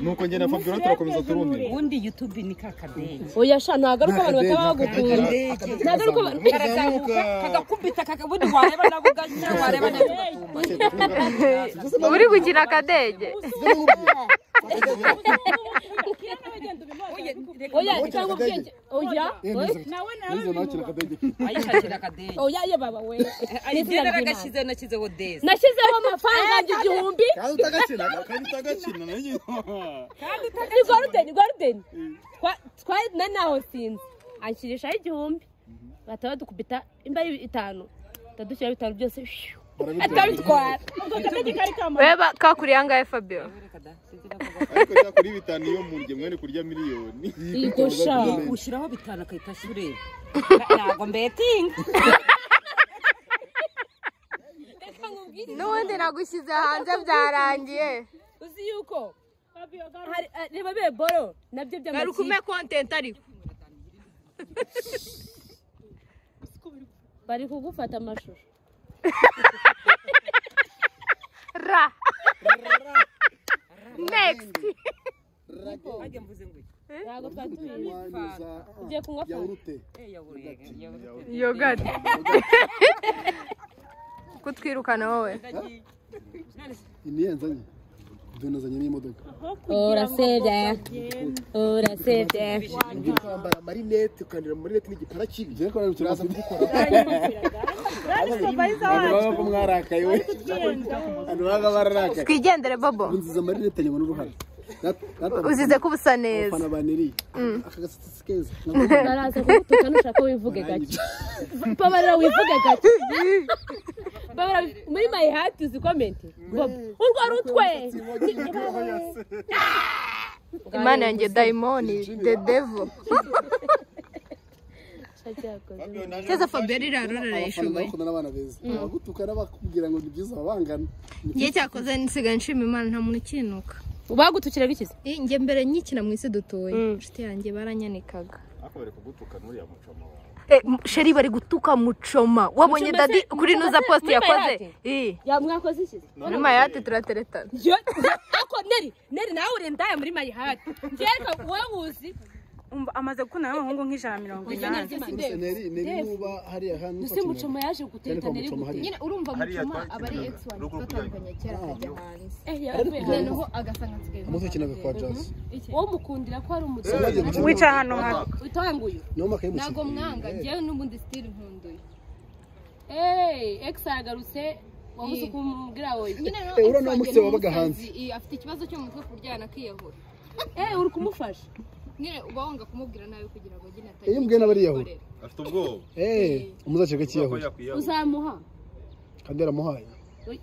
nuko njye na Fabiola turakomeza turumve ubundi YouTube ni kakadege oya sha nagaruka abantu batabagukunda nagaruka karazamuka kagakubita kakabundi wareba nabo ganya wareba nabo uri gukina akadege oya cyangwa ubwenge oya nawe nizo nakira akadege ayishakira akadege oya ye baba we ayigera agashize nakizeho Deza nashyizeho amafaranga igihumbi kandi utagakina nanjye ni golden twari naho sinzi anshirishaho igihumbi bataba dukubita imba y'itanu tadushyira bitanu byose atabitwara weba kakuri yangaye Fabio ariko kuri bitanu iyo murye mwene kurya miliyoni igosha ushiraho bitanu akahita shure nago mbetinga n'ubundi nagushyize hanze byarangiye uzi yuko reba be boro nabyo by'amakipe garuka ume content ariko bari kugufata amashusho ra next ajya mvuze ngo ntago twatuye ugiye kunywa fanta yogurt kutwirukana wowe iniyenzanye donazanye n'imodoka urasebye kwambara marinette ukandira marinette n'igipara kibi je ko turaza kubikora baba mwarakaye we baga bararakaye twigendere bobo nziza marinette nyabona uruhara uzize ko ubusa neza fana baneri akagasatsi keza naraza kugutuka nushaka wivuge gake babarira wivuge gake babara muri my heart uzi comment urwo rutwe imana yanjye daimoni the devil Ceza Fabiola irarura yishoboye n'abana beza bagutuka n'abakubwira ngo ni byiza babangana ngiye cyakoze nsiga nshima imana nta muntu ukinuka bagutukira bikize njye mbere nyikina mu isi dutoye inshuti yanjye baranyanikaga akabere kugutuka n'uriya mucoma sheri bari gutuka mucoma wabonye dadi kuri nuza post yakoze ya mwakoze iki muri mayati turateretana ako neri nawe urendaya muri mayihati ngereka wowe uzi amaze gukunda n'abahungu nk'ijana neri nuba hariya hantu ese mucoma yaje guteta neri nyine urumva mucoma abari X1 batandukanye kera kajya hanze noneho agasanga nsigaye umuzikinaga kwa jazz wo mukundira ko ari umucoma wica hano hano utanguye no makaye mu nago mwanga ngewe n'ubundi still nkunduye X agarutse wabuze kumubwira wowe nyine ura no mukse wabaga hanze afite ikibazo cyo mu mutwe kuryana kiyahura uri kumufasha nyine uba wanga kumubwira nawe kugira ngo gine atari iyo mbwe nabari yahura afite ubwoba umuzaceka kiyahura uzamuha kandi aramuhaye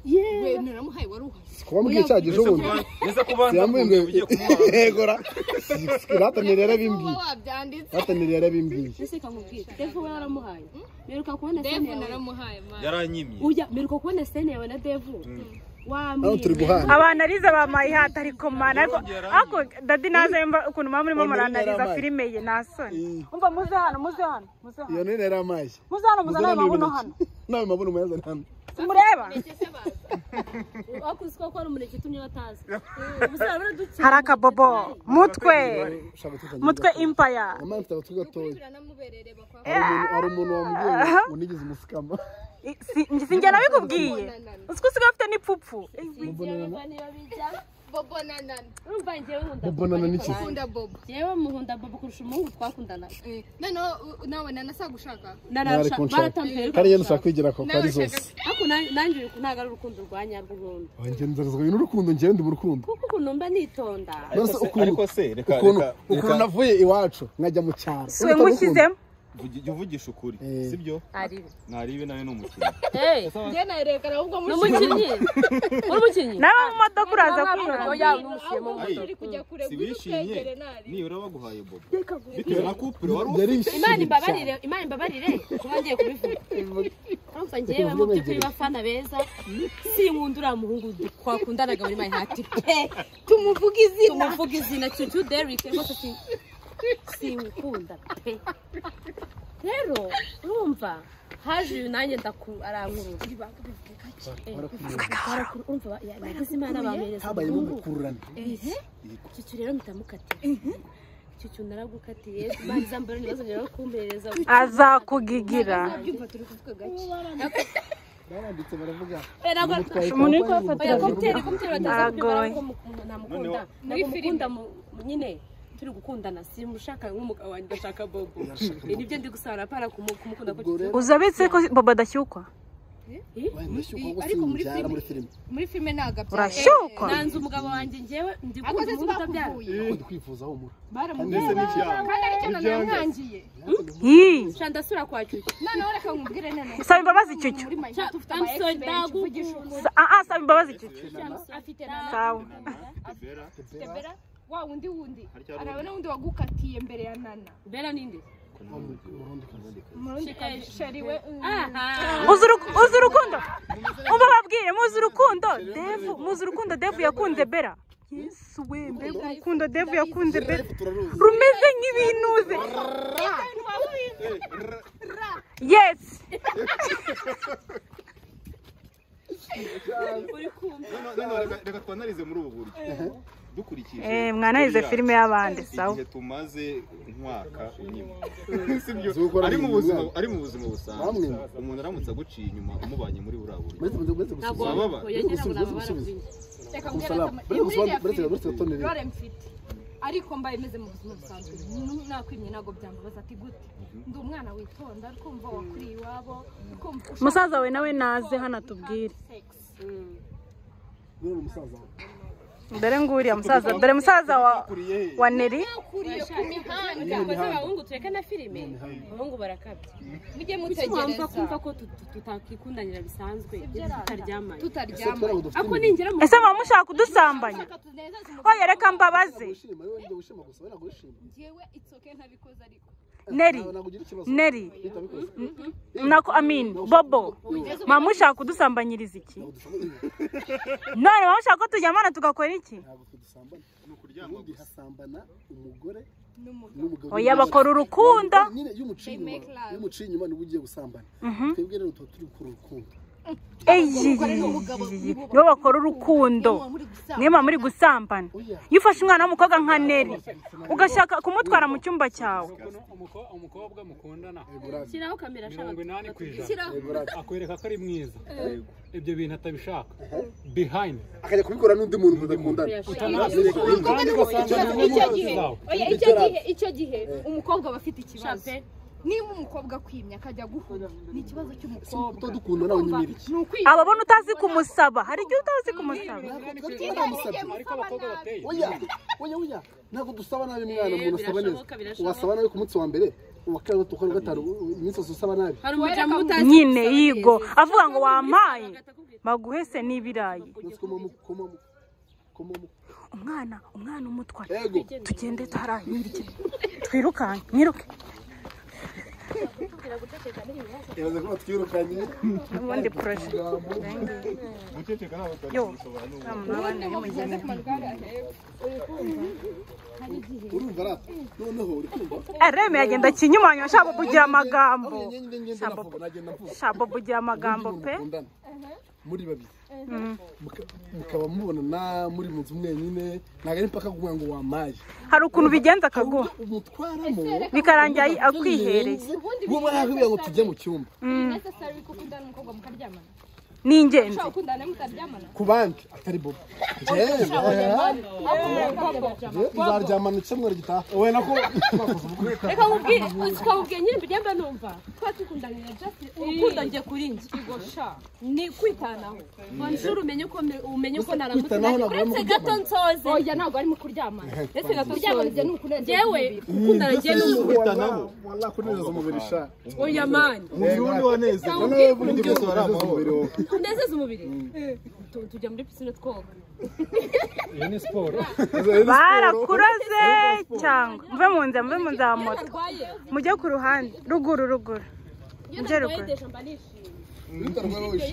yewe naramuhaye wari uhari kuba mbwiye cyagije ubundi neza kubanza ugiye kumuha yegora ratanira yarabimbwiye wabyanditse ratanira yarabimbwiye ese kamubwira Devu yaramuhaye meruka kubona Devu naramuhaye yaranyimye uya meruka kubona scene yawe na Devu abana ariza bamayihata ariko mana ako dadi naze yumva ukuntu mama murimo muranariza filime ye nasoni umva muze hano iyo nene yaramaye muze hano mabuno hano nawe mabuno muyazana hano mureba akuziko ko ari umuneke tumye batazi haraka bobo mutwe empire mama mfite abatwe gatoya ari umuntu wambwiye ngo nigize umusikama sinjye nabikubwiye usiko usigaye afite n'ipfupfu bobo nanana urumva njyewe nkunda bobo nanana iki nkunda bobo yewe muhunda bobo kurusha umuhungu twakundana none nawe nanasa gushaka baratandukanye kandi yenda ushaka kwigira ko kari zose ako nanjye ntago ari urukundo rwanya rw'urundi wanjye nzazwe n'urukundo njye ndi mu rukundo kuko ukuntu mba nitonda ariko se reka ukuntu navuye iwacu nkajya mu cyaro siwe ngushyizemo jya uvugisha ukuri sibyo naribe nawe n'umukinnyi njye nayerekana ahubwo umukinnyi nawe mu modoka uraza si wishimye nibura baguhaye bobo bitewe na couple wari ufite Imana imbabarire kuba ngiye kubivuga urumva njyewe mu by'ukuri bafana beza sinkunda uriya muhungu twakundanaga muri mayihati tumuvuga izina Cucu Derrick rwose sinkunda pe rero urumva haje nanjye arankuru umva yagize imana bamereza habaye no gukururana icyo rero mitamukatiye icyo naragukatiye bari zambara nibazongera kumpereza azakugigira byumva turi kuvuga gake baranditse baravuga umuntu uri kubafatira komuteri batazakwibara ko namukunda nyine turi gukundana simushaka nk'umugabo wanjye ndashaka Bobo nibyo ndi gusara para kumukunda ko uzabitse ko Bobo adashyukwa ariko muri filime nagabya urashyukwa nanze umugabo wanjye njyewe ndi kwifuza kwifuza humura kandi aricyo namwangiye ndasura kwa cyucyo noneho reka nkubwire nene saba imbabazi cyucyo saba imbabazi cyucyo sawa Bera wa wundi arabona wundi wagukatiye mbere ya Nana Bera ninde shariwe uzi urukundo umva babwire muzi urukundo Devu yakunze Bera Yesu we mbega urukundo Devu yakunze Bera rumeze nk'ibinuze yes reka twanarize muri ubu buryo dukurikije mwanarize filime y'abandi sawa igihe tumaze umwaka unyuma ari mu buzima busanzwe umuntu aramutse aguciye inyuma umubanye muri buriya buryo ariko mbaye meze mu buzima busanzwe nakwimye nago byambabaza ati gute ndi umwana witonda kumva wakuriye iwabo musaza we nawe naze hano tubwire dore nguriya musaza dore musaza wa Neri abahungu tureka na filime abahungu barakabye mujye mutegereza kumva ko tutakikundanira bisanzwe tutaryamanye ako ningira mu ese mushaka kudusambanya oya reka mbabaze ngewe itsoke ntabikoze ariko Neri nako amin Bobo mushaka kudusambanyiriza iki none mushaka ko tujyamana tugakora iki oya bakora urukundo y'umuciye inyuma niba ugiye gusambana twebwe rero tuba turi gukora urukundo nibo bakora urukundo niyo mpamvu muri gusambana iyo ufashe umwana w'umukobwa nka Neri ugashaka kumutwara mu cyumba cyawe umukobwa mukundana shyiraho kamera ashaka 80% akwereka ko ari mwiza ibyo bintu atabishaka behind akajya kubikora n'undi muntu mudakundana icyo gihe umukobwa aba afite ikibazo niba umukobwa kwimya akajya guhura ni ikibazo cy'umukobwa dukunda nawe nyimiriki ababona utazi kumusaba hari igihe utazi kumusaba ariko abakobwa bateye oya ntabwo dusaba nabi mwana umuntu asaba neza wasaba nabi ku munsi wa mbere uwa kabiri tukora gatanu iminsi yose usaba nabi nyine yigo avuga ngo wampaye baguhese n'ibirayi umwana umutware tugende tarahirye twiruke yaza ko twirukanye ubundi projet urumva rata noneho uri kumva Reme yagenda kinyumanya shabo bugira amagambo shabo bugira amagambo pe muri babiri mukaba mubona muri mu nzu mwenyine ntago ari mpaka kuvuga ngo wamaye hari ukuntu bigenza akaguha umutwaramo bikarangira akwihereye bo baravuga ngo tujye mu cyumba necessary kukundana n'umukobwa mukaryamana ni ingenzi ukundana mutaryamana ku bandi atari Bobo tuzaryamana icyumweru gitaha wowe nako reka nkubwiye nyine mbyemba numva twatukundana just ukunda ngiye kuri njye igosha ni kwitanaho wanshuru umenye ko naramutse uretse gato nsoze oya ntabwo ari mu kuryamana uretse gato kuryamana ni ukunezeza njyewe ukundana njye kwitanaho wallahi kunezeza umubiri sha oya mani ubundi waneze noneho ubundi byose baramahoro unezeza umubiri tujya muri pisine twoga iyo ni siporo barakuroze cyangwa mve mu nzira ya moto mujye ku ruhande ruguru mujye ruguru umubiri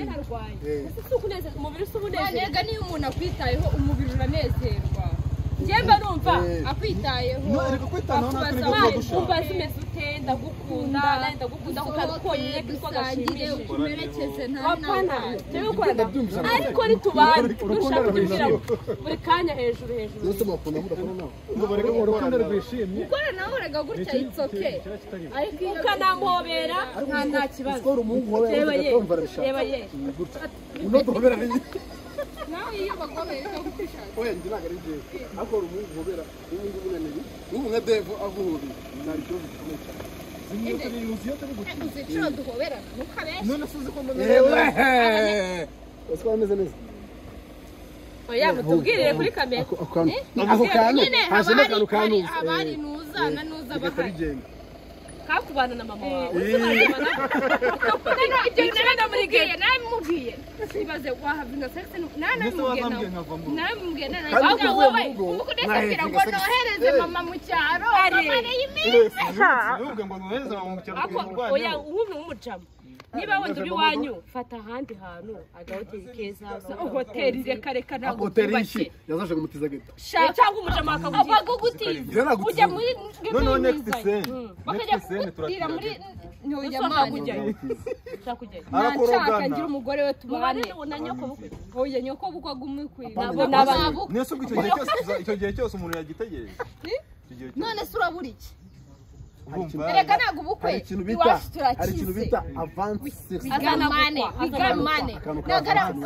usa ubunezerwa niyo umuntu akwitayeho umubiri uranezerwa njyemba numva umva akwitayeho reka kwitanaho natwe nibwo tuba dushaka umva zimeze ute ndagukunda ndagukunda kukonyine kitwa gashimishije umerekeze apana rero ukora ariko nitubane dushaka kugira buri kanya hejuru ndetse mukunda mudakora nawe ngo bareke urukundo rwishimye ukora nawe urega gutya itsoke ariko ukanamhobera nta kibazo skoro umuhungu wawe agatomva arabishaka reba ye uno duhobera ni nawe iyo bagobera ukagutishaka oya ndi nagari je akora umuhungu hobera ubundi bunaniri ubu nka Devo avuhuri nari cyo gikomeye cyane uziciro duhobera ntukabeshe none suzi ko mbona Usko ameze neza oya mutubwirire kuri kamera ako kantu haje n'akantu kantu abari nuzana nuza bahari kakubana na mama wawe ibyo nenda muri gate namubwiye sibaze wahavina sex namubwiye nawe wowe ukudesakira ngo nohereze mama mu cyaro mama y'iminsi uvuga ngo nohereze mama mu cyaro oya ubu umujama niba wenda uri wanyu fata ahandi hantu agahoteli keza hoteli reka ntabwo hoteli yazaje kumutiza gate cyangwa umujama akagutiza ujya muri no next scene turira muri ntuyamani nshaka ngira umugore we tubane na nyoko bukwe oya nyoko bukwe agumukwiye niyo icyo gihe cyose umuntu yagitegereje none se urabura iki urumva erega ntabwo ubukwe hari ikintu bita avance bigamane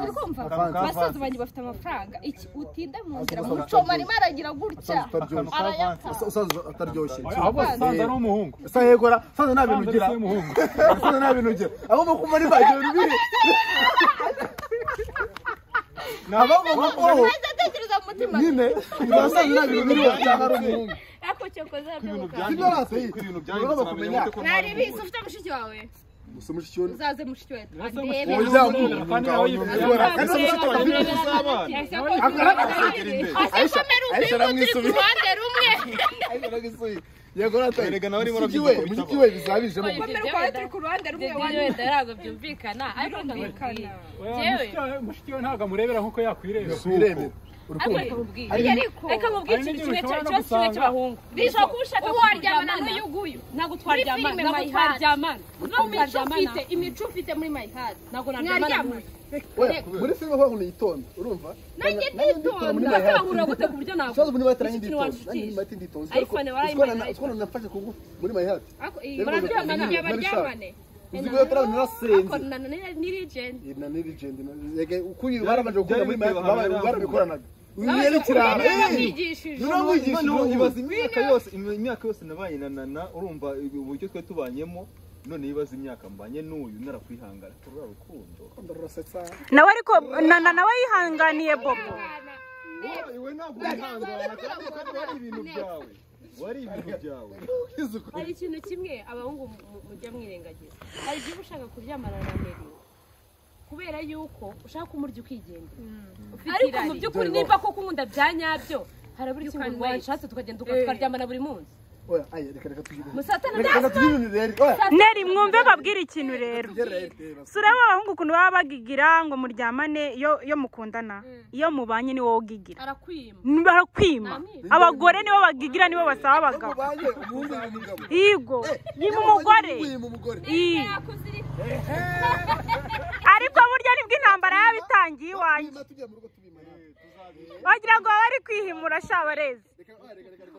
uri kumva basaza banjye bafite amafaranga iki utinda mu nzira mucoma arimo aragira gutya arayapfa usanzwe ataryoshye ahubwo sanza ari umuhungu sa yegora sanza nta bintu ugira sanza nta bintu ugira ahubwo kuma ni bagiye bibiri nabwo ngo atekereza mu mutima nyine basanze nta bintu biri cyangwa ari umuhungu ako cyokoza ibintu byanditse nari bizi ufite mushiki wawe gusa mushiki we uzaze mushiki we mushiki we bizabijemo mushiki we ntabwo amurebera nk'uko yakwirebera reka mubwire ikintu kimwe cyose cy'abahungu bishobora kuba ushaka waryamana n'uyuguyu ntabwo twaryamana imico ufite muri mayihadi ntabwo naryamana muri filime ho nitonda urumva nanjye nditonda twahura gute ku buryo ntabwo cyazo muri bataranye nditonda iphone warayimara uko nafashe kugufu muri mayihadi baryamane uziko yatara narasenze ni legend na ni legend yege ukuyi baramaje gukora muri mayihadi barabikoranaga uyeri kirara no ibaza imyaka yose nabaye na urumva uburyo twe tubanyemo none yibaza imyaka mbanye n'uyu narakwihangana turura rukundo nawe ariko nawe yihanganiye bobo iwe ntabwo wihangana kandi wari ibintu byawe hari ikintu kimwe abahungu mujya mwirengagiza hari igihe ushaka kuryamana na Mary kubera yuko ushaka kumurya ukigendera ariko mu by'ukuri nimba koko ukunda bya nyabyo harabura ikintu washatse tukagenda tukaryamana buri munsi Neri mwumve babwira ikintu rero sureba abahungu ukuntu baba bagigira ngo muryamane iyo mukundana iyo mubanye ni wowe ugigira barakwima abagore nibo bagigira nibo basaba abagabo yego yima umugore ariko burya nibwo intambara yabitangiye iwanjye wagira ngo bari kwihimura shabareze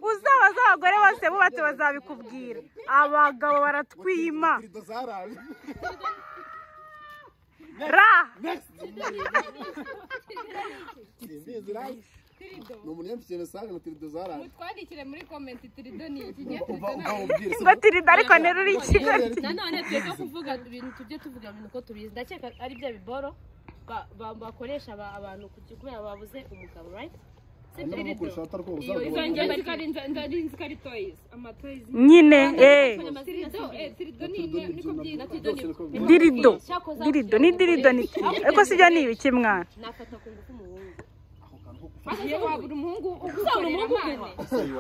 uzabaza abagore bose bubatse bazabikubwira abagabo baratwima ra mutwandikire muri comment tirido ni iki ngo tirido ariko neruri ikigali nanone tweka kuvuga ibintu tujye tuvuga ibintu ko tubizi ndakeka ari bya biboro bakoresha abantu kubera babuze umugabo right nyine dirido ni dirido ni eko sijya ni ibiki mwana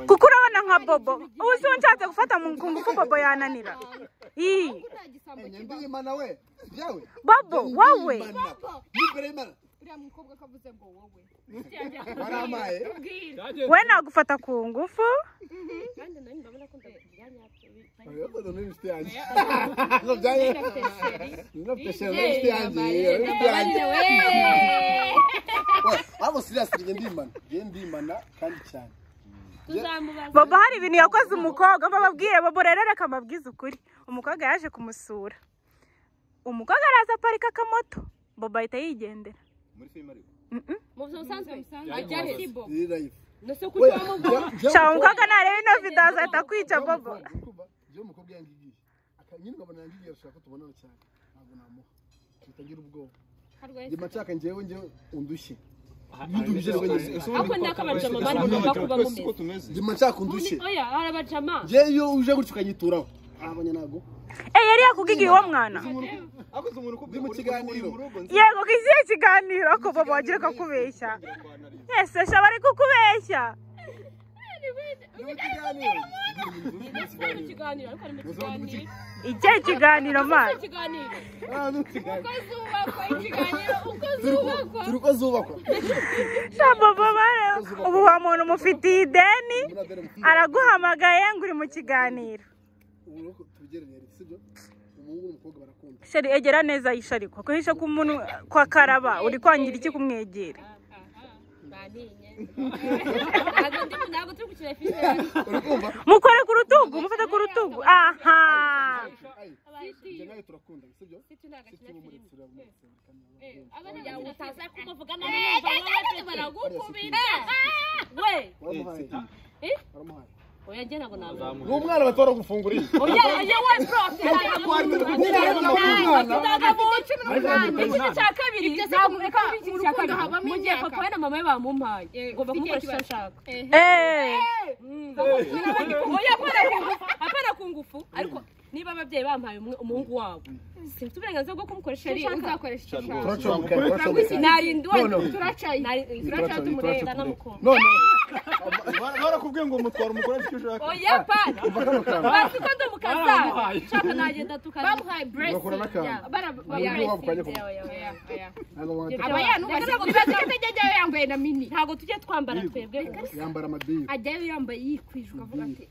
kuko urabona nka bobo ubu si unshatse gufata mu ngufu bobo yananira bobo wowe uriya mukobwa kavuze ngo wowe baramaye we nagufata ku ngufu kandi nanjye ndabona ko ndakugira nyacyo ariko done inshuti yanjye ngo byaye nopte sheri inshuti yanjye abo serious ndimana kandi cyane Bobo hari ibintu yakoze umukobwa bababwire Bobo rero reka mbabwize ukuri umukobwa yaje kumusura umukobwa araza aparika akamoto Bobo ahita yigendera muri filime ariko mu busanzwe ajya Sibo live nose kucyamo Shawo umukobwa narebe ino video azahita kwica Bobo je umukobwa yangigiye akanyine ngabona yangigiye ashaka tubonana cyane ntabwo namuha kitagira ubwoba ndi machaka njyewe undushye ako ndakabajama bari bagomba kuba mumeze ndi machaka undushye oya arabajama je iyo uje gutyo ukanyituraho abanya nago yari yakugigiye uwo mwana akoze umuntu ndi mu kiganiro yego kiziye kiganiro ako Bobo wagira kakubeshya ese shaba ari kukubeshya ikiganiro ariko ari mu kiganiro icyo kiganiro man ikiganiro turuko zubakwa Bobo bare ubu wa muntu mufitiye ideni araguhamagaye ngo uri mu kiganiro sheri egera neza yisharikwa kuhisha ku muntu kwa karaba uri kwangira iki kumwegera ntabwo turi gukina filime mukore ku rutugu mufate ku rutugu aha nawe turakunda sibyo utaza kumuvuga nabi baragukubira we oya njye ntabwo nabwo n'umwana batora gufungurira oya we bro igice cya kabiri ntabwo mugiye papa we na mama we bamumpaye ngomba kumukoresha icyo ashaka oya apana ku ngufu ariko niba ababyeyi bampaye umuhungu wabo sinfite uburenganzira bwo kumukoresha icyo ashaka narindi we turacaye tumureba namukunda barakubwiye ngo mutwara umugore icyo ushaka oya pana basi ko ndumukaza cyangwa nagenda tukaza bamuhaye bracelet yambaye na mini ntago tujye twambara twebwe yambara amadini ajyayo yambaye yikwije ukavuga ati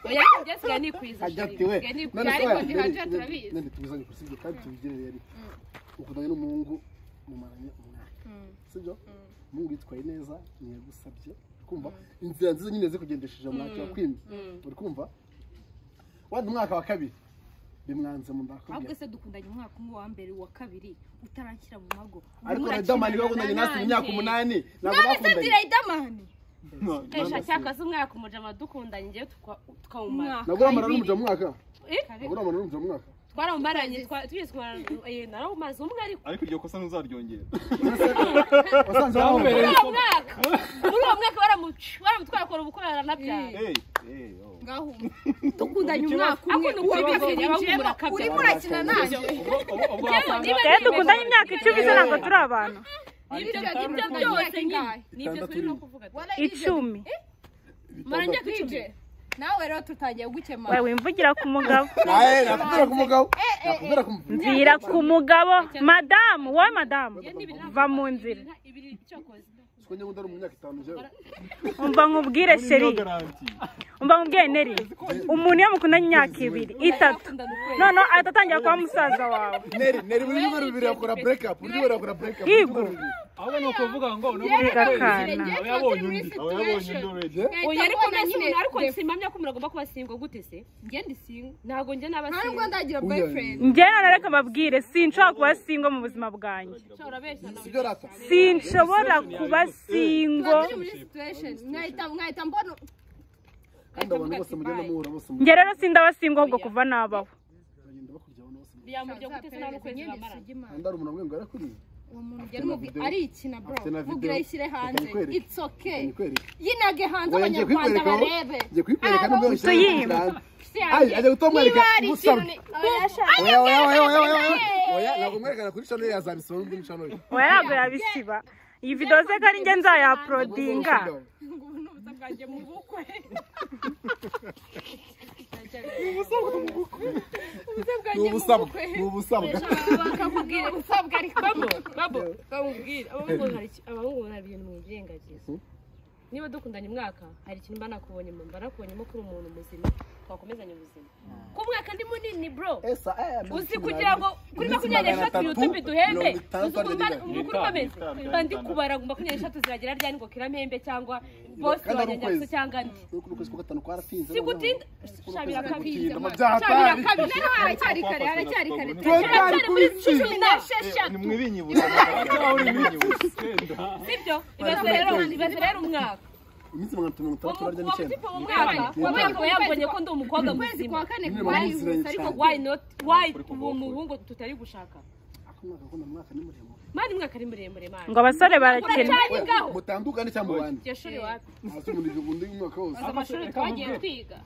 oya njye nikwiza ariko ndihaje turabizi nende tubizanye kusibyo kandi tubigirire yari ukudanye n'umuhungu mumaranye umwaka sibyo mungu yitwaye neza niyagusabye kumva inzira nziza nyine zo kugendesheje umwaka wakwimye uri kumva wandi umwaka wa kabiri bimwanze mu ndakubye ahubwo se dukundanye umwaka umwe wa mbere wa kabiri utaranshyira mu mago ariko Riderman bagundanye nasi imyaka 8 ntabwo bakundanye Riderman esha cyakaza umwaka umujama dukundanye ngiye tukawumara nabwo amara n'umuja mu mwaka nabwo amara n'umuja mu mwaka twaramumaranye twizwe narawumaze umwe ariko iryo kosa ntuzaryongera wasanze muri uwo mwaka baramutwara kora ubukwe yaranabyara ngaho dukundanye umwaka umwe urimo urakina nanjye dukundanye imyaka 10 se ntabwo turi abantu ibyo byose nibyo turi no kuvuga 10 maranje kwije nawe rero tutangiye gukema wewe imvugira ku mugabo nakubwira ku mugabo nzira ku mugabo madamu wowe madamu va mu nzira Skonye ngudara umunyaka 5 jewe umva nkubwire sheri umva nkubwire neri umuntu yamukundanye imyaka 2 3 none atatangira kwa musaza wawe neri buri bibero bibiri yakora break up buri bibero yakora break up ahubwo ni ukuvuga ngo yabonye undi already oya ariko nyine ariko simamya ko muragomba kuba singo gute se njye ndi singo ntago njye n'abasingo ntabwo ndagira boyfriend njye nareka mbabwire sinshobora kuba singo mu buzima bwanjye sinshobora kuba singo mwahita mbona kandi abantu bose mugenda muhura bose njye rero sindaba singo ahubwo kuva nabaho byamuryo gute se ntabwo kwezi bamara andara umuntu amwe ngo arakuriye uwo muntu ugera ari ikina bro vugira ishyire hanze it's okay yinage hanze abanyarwanda barebe ngiye kwikwereka nubwo tuyimba ajya gutomwereka umusabye oya ntabwo mwerekana kuri channel yazabisoma muri channel oya ntabwo yabisiba iyi video se kandi njye nzayaprodinga mu bukwe n'ubusabwa bakakubwira usabwa ariko babo bakubwira abahungu hari ibintu mwirengagiza niba dukundanye umwaka hari ikintu mba nakubonyemo kuri umuntu muzima twakomezanya ubuzima ku mwaka ndi munini bro uzi kugira ngo kuri 23 YouTube duhembe umukuru bameze bandi kubara 23 ziragera ryari ngo kiramhembe cyangwa boss wanyanyatse cyangwa ndi sigutinda shabira kabiri haracyari kare ni mwibinyibuza sibyo ibaze rero umwaka iminsi 369 umwaka yabonye ko ndi umukobwa muzima kwa kane kwayihuse ariko why umuhungu tutari gushaka mani mwaka ari muremure mani ngo abasore barakene mutandukane cyangwa bandi yashuri wapi hasi muri gundi umwaka wose amashuri twagiye kwiga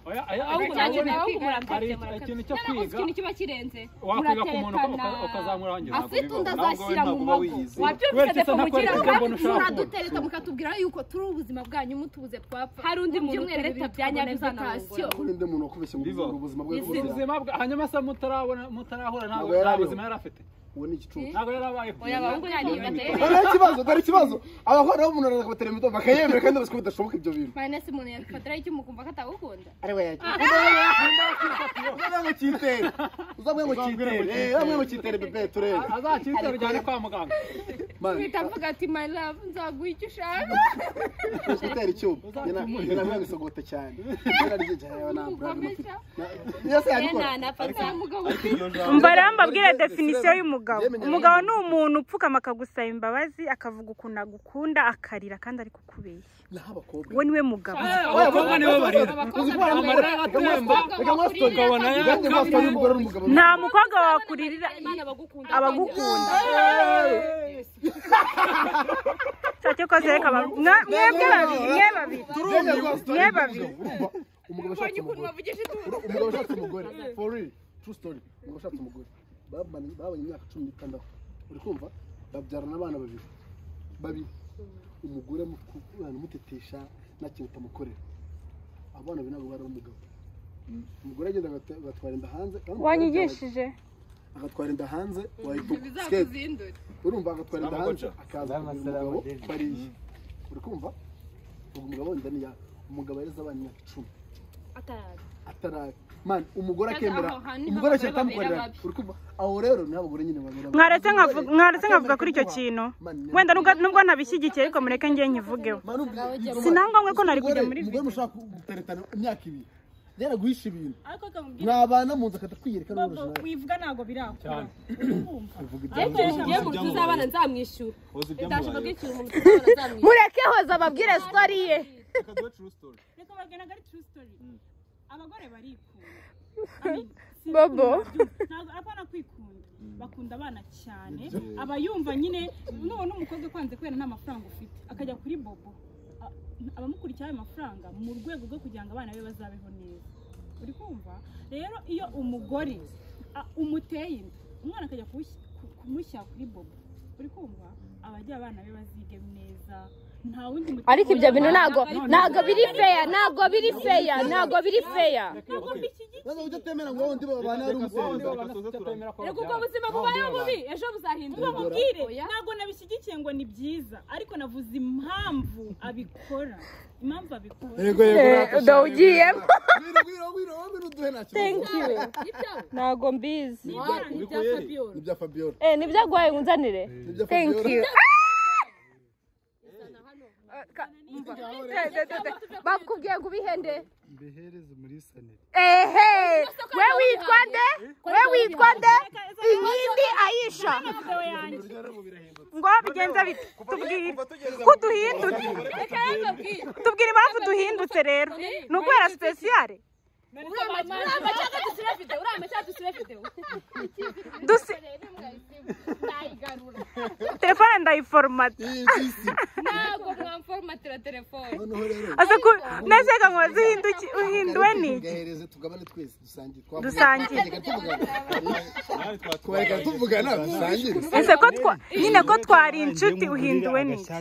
ikintu cyo kwiga ikintu kiba kirenze wakwiga ku muntu ukazamurangiza afite ndazashyira mu mago wabyumvise ko mugira muradutereta mukatubwira yuko turi ubuzima bwanyu mutubuze twapfa hari undi muntu utereta byanyabizanasiyo undi muntu wakubeshye mu buzima bwe hanyuma se mutarahura nta buzima yari afite uwo ni igicucu ntabwo yarabaye oya bahungu yani bateye dore ikibazo abahora bo umuntu aragatera imito bakayemera kandi basiko bidashoboka ibyo bintu finance umuntu yafatira iki mukumva ko atagukunda ari we yaki uzamwe ngo kitere amwe ngo kitere bebe turebe azakitere ujyane kwa muganga bitavuga ati my love nzaguha icyo ushaka kitere icyuma nyina mwe bisogote cyane yararyijaye nambura yose nafata mugabo umva rambabwira definition y'umugabo umugabo ni umuntu upfukama akagusaba imbabazi akavuga ukuntu agukunda akarira kandi ari kukubeshya we niwe mugabo abakobwa nibo barira amarira atemba ukabona nta mukobwa wakuririra abagukunda cyacyo koze reka mwebwe babiri umugabo ashatse umugore for real true story umugabo ashatse umugore babanye imyaka 16 uri kumva babyarana abana babiri umugore mutetesha nakintu tamukorera abana binago bari umugabo umugore agenda agatwara inda hanze wanyigishije agatwara inda hanze wayituka urumva agatwara inda hanze akaza umugabo bari uri kumva umugabo ndani ya umugabo yareza abana imyaka 10 ataraye man umugore akemera umugore cyatamukorera uri kumva aho rero n'abagore nyine babera mwaretse nkavuga kuri icyo kintu wenda nubwo nabishyigikiye ariko mureke ngiye nkivugeho sinangomwe ko nari kujya muri umugore mushaka guteretana imyaka 2 rero guhisha ibintu mwabana mu nzu akakwiyereka n'urujo wivuga nago birakora ngiye mu tuzabana nzamwishyura ndashaka kwikira umuntu tuzabana nzamwishyura mureke hoza ababwire story ye reka bagena gari true story abagore barikunda bobo ntabwo apana kwikunda bakunda abana cyane abayumva nyine nubona umukobwa kwanze kwera nta mafaranga ufite akajya kuri bobo abamukurikira ayo mafaranga mu rwego rwo kugira ngo abana be bazabeho neza uri kumva rero iyo umugore umuteye inda umwana akajya kumushyira kuri bobo uri kumva abagira abana be bazige neza nta wundi mutima ariko ibyo bintu nago biri fair nago biri fair none ujye temera ngo wundi babana ari umusenzi rego ubwo buzima bubayeho bubi ejo buzahinduka mubwire nago nabishyigikiye ngo ni byiza ariko navuze impamvu abikora yego ndawugiyemo wiro thank you nago mbizi nibya Fabiola nibyo agwaye ngunzanire thank you bakubwiye ngo ubihende mbihereze muri sanire we witwa nde inkindi Aisha ngo bigenza bite tubwire ko duhindutse tubwire impamvu duhindutse rero ni ukubera special telefone ndayiforomata ntabwo mwamforomatira telefone nashaka ngo uhinduwe n'iki gahereze tugabane twese dusangire twareka tuvugana dusangire ese ko nyine ko twari inshuti uhinduwe n'iki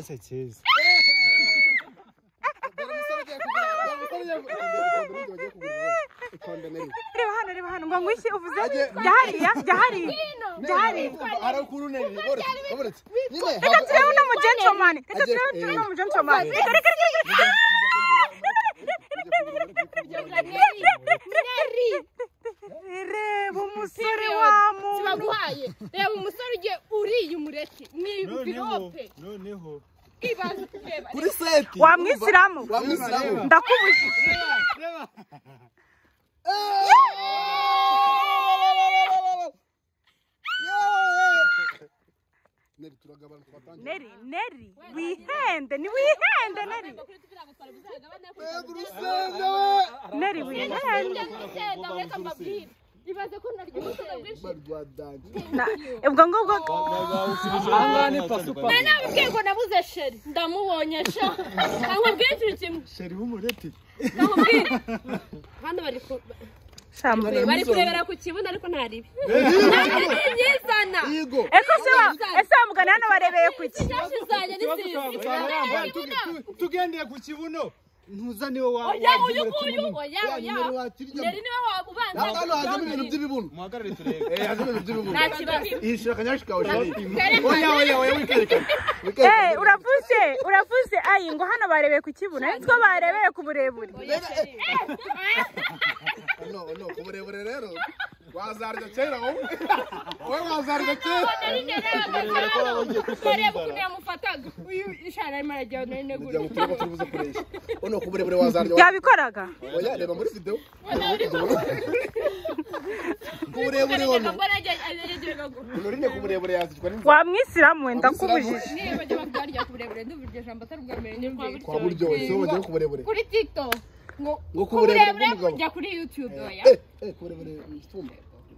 reba hano ngo ngwiki uvuze jahari arakurune goretse nyine reka turebe uno mugentleman reba umusore wa muntu baguhaye reba umusore ugiye uriye umureti mwibirope noneho kuri seti wamwisiramu ndakubuje Neri wihende ni wihende Neri wihende ibaze ko naryo ubwo ngubwo nabwiye ngo nabuze sheri ndamubonye sha ntabwo bwinshi kimwe sheri w'umureti hano bari kurebera ku kibuno ariko ntaribi nyizana ese mugana hano barebeye ku ki tugendeye ku kibuno ntuza niwe wa neri niwe wabubanza hano hazamo ibintu by'ibibuno muhagarare turebe hazamo ibintu by'ibibuno nta kibazo ihishira akanyashi kawe sheri oya wikerekana uravuze ayi ngo hano barebeye ku kibuno ariko barebeye ku burebure no ku burebure rero wazarya kera wowe wazarya kera bareba ukuntu yamufataga uyu ishara arimo arajya nari negura turubuze kuresha ono ku burebure wazarya yabikoraga oya reba muri video ku burebure wono urinde ku burebure yazicwa n'inzara wamwisiramu wenda kubujije niba bajya bakarya ku burebure ndumvije jambo atari bwa mbere n'ibyo kwa buryo wese wajya ku burebure kuri TikTok ngo ku burebure njya kuri YouTube oya ku burebure mfumba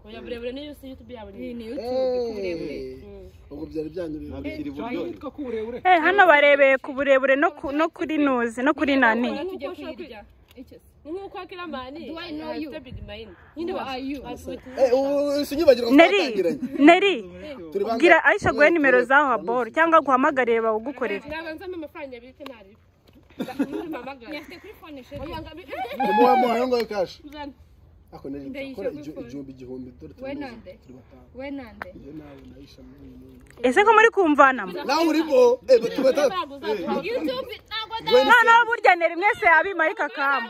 oya burebure ni YouTube yabo ni YouTube ku burebure ubwo byari byanyuriye hano barebeye ku burebure no kuri nuzi no kuri nani tujye kwirya nkuko akiramani do I know you nyine ayu usinyibagirwa Neri gira Aisha guhe nimero zaho haboro cyangwa guhamagarire bawugukorera nabanzamo amafaranga yabike ntari yafite kuri phone sheri muhaye ngo cash ako nari kora igihumbi dore we nande ese ko muri kumvanamo nawe urimo tubeta YouTube ntabwo no burya Neri mwese yabimarika kamo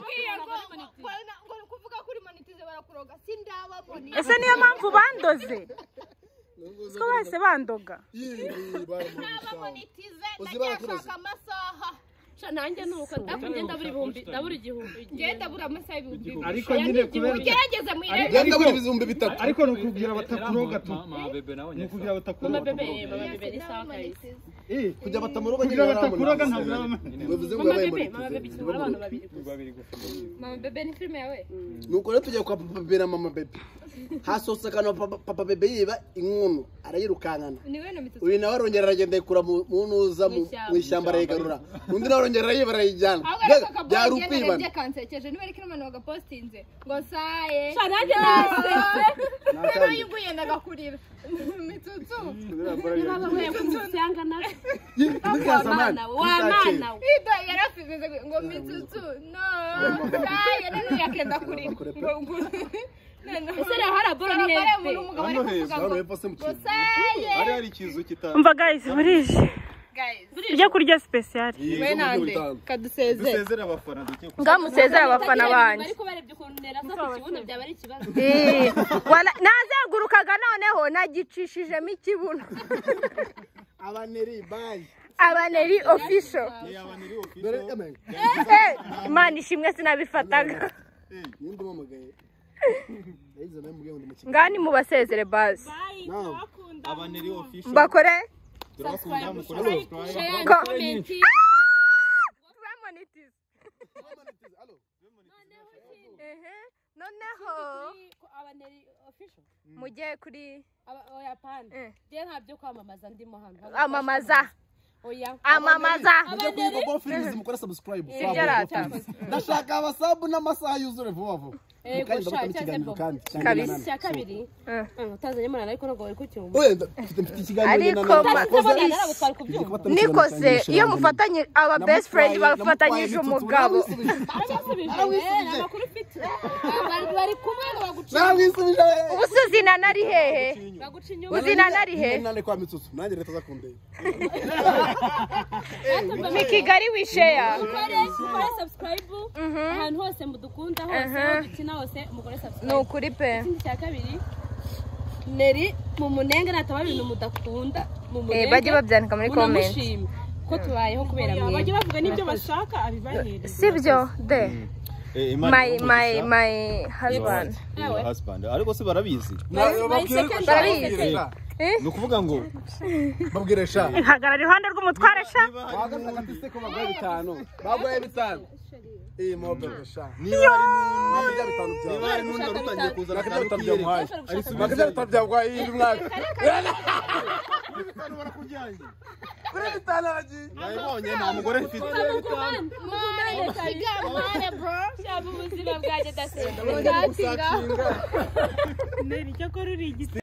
kuvuga kuri monetize barakuroga sindababona ese niyo mpamvu bandoze ko bose bandoga monetize ndashaka amasaha nanjye nuko ndagenda buri bihumbi ndabura igihumbi ngenda bura amasaha ibihumbi ariko nyine kubera ugerageze mu irebe genda buri ibihumbi bitatu ariko nukubwira batakuroga tu nukubwira batakuroga mama bebe ni sawa kayise kujya batamuroga kugira batakuroga ntabwo bivuze ngo yabaye mama bebe kimwe abantu babiri mama bebe ni filime yawe nuko rero tujya kwa papa bebe na mama bebe hasose kana papa bebe yiba inkono arayirukankana uyu nawe arongera aragenda ikura mu nuza mu ishyamba arayigarura undi nawe arongera arayibara arayijyana byarupibana bye kansekeje niba ariko n'abantu bagapostinze ngo saye nanjye nasetse rero yiguye ndagakurira mitsutsu baba we kumusanga na Nikasamana wamana ido yarafize ngo mitsutsu no saye none yakenda kurira ngo ese rero harabora ni ari hari ikizu kita umva guys burije ujya kurya special we nande dusezera abafana ngamusezera abafana banyu ariko barebye ukuntu nera sasa ikibuno byaba ari ikibazo wala nazengurukaga noneho nagicishijemo ikibuno abaneri bye abaneri official Imana ishimwe sinabifataga ninde umumagaye ngani mubasezere basi abaneri official bakore turakunda mukore share comment noneho abaneri official mujye kuri oya pana je ntabyo kwamamaza ndimo hano amamaza oya amamaza mujye kuri Bobo Films mukora subscribe sibyo rata ndashaka abasabu n'amasaha yuzure vuba vuba kandi ndabona ikiganiro kandi Kabisa. cya kabiri utazanye imana ariko ntabwo bari kucyumva wenda mfite ikiganiro niko se iyo mufatanye aba best friend bafatanyije umugabo amakuru ufite bari kumwe ngo baguciye nawisubije ubusuzinana ari hehe baguca inyuma uzinana ari he nane kwa mitsutsu nanjye leta za kundeye ni Kigali wisheya mukore subscribe ahantu hose mudukunda hose dukina hose mukore subscribe ni ukuri pe ikindi cya kabiri Neri mu munenge nataba ibintu mudakunda mu munenge bajye babyandika muri comment ko tubayeho kubera mwe bajye bavuga n'ibyo bashaka abibahereza sibyo de my husband ariko se barabizi barabizi ni ukuvuga ngo babwire sha hagarara iruhande rw'umutware sha wagaze agatise ko bagoye 5 bagoye 5 mobe sha niba bya 5 byawe hari n'undi utangiye kuzana nakajya byamuhaye nakajya byagwaye uyu mwaka barakujyanye kuri 5 aragiye nayibonye nta mugore mfite ubuzima bwanjye dasenga gusacinga Neri cyo ko ruri igiti